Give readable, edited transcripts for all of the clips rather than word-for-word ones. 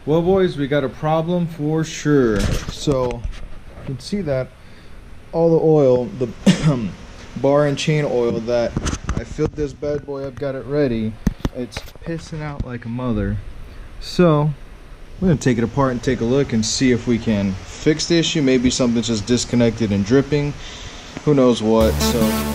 Well, boys, we got a problem for sure. So you can see that all the oil, the bar and chain oil that I filled this bad boy up, got it ready, it's pissing out like a mother. So we're gonna take it apart and take a look and see if we can fix the issue. Maybe something's just disconnected and dripping, who knows what. So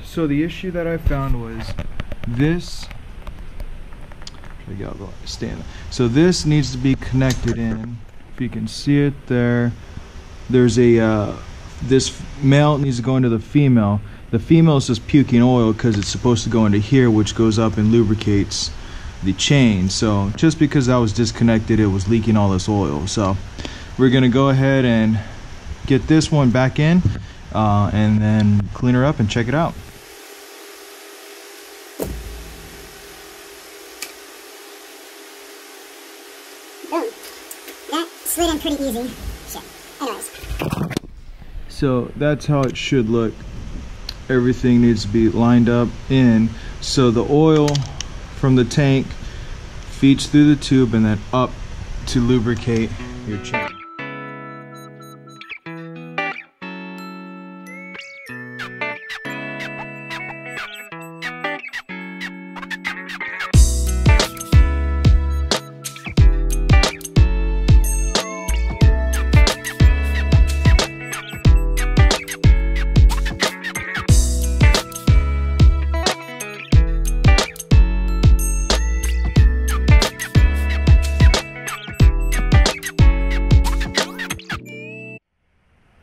So the issue that I found was this. So this needs to be connected in. If you can see it there, there's a this male needs to go into the female. The female is just puking oil because it's supposed to go into here, which goes up and lubricates the chain. So just because I was disconnected, it was leaking all this oil. So we're gonna go ahead and get this one back in and then clean her up and check it out. That slid in pretty easy. Shit. Anyways. So that's how it should look. Everything needs to be lined up in. So the oil from the tank feeds through the tube and then up to lubricate your chain.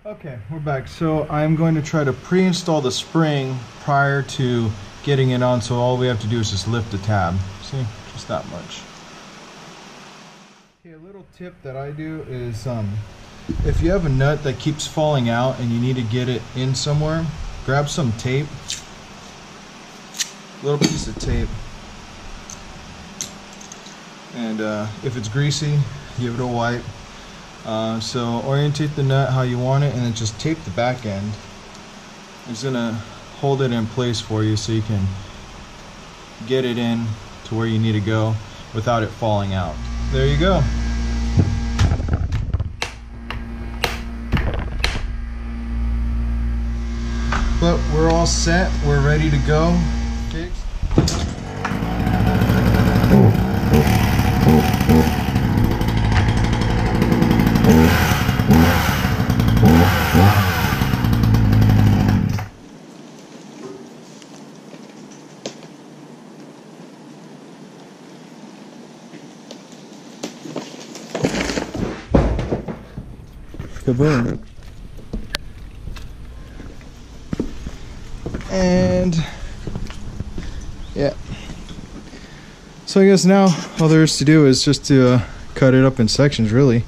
Okay, we're back. So I'm going to try to pre-install the spring prior to getting it on, so all we have to do is just lift the tab. See, just that much. Okay, a little tip that I do is if you have a nut that keeps falling out and you need to get it in somewhere, grab some tape, a little piece of tape, and if it's greasy, give it a wipe. So orientate the nut how you want it and then just tape the back end. It's gonna hold it in place for you so you can get it in to where you need to go without it falling out. There you go. But we're all set, we're ready to go. Okay. Kaboom. And yeah, so I guess now all there is to do is just to cut it up in sections, really.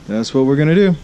That's what we're gonna do.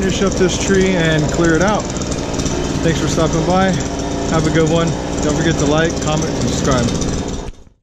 finish up this tree and clear it out. Thanks for stopping by. Have a good one. Don't forget to like, comment, and subscribe.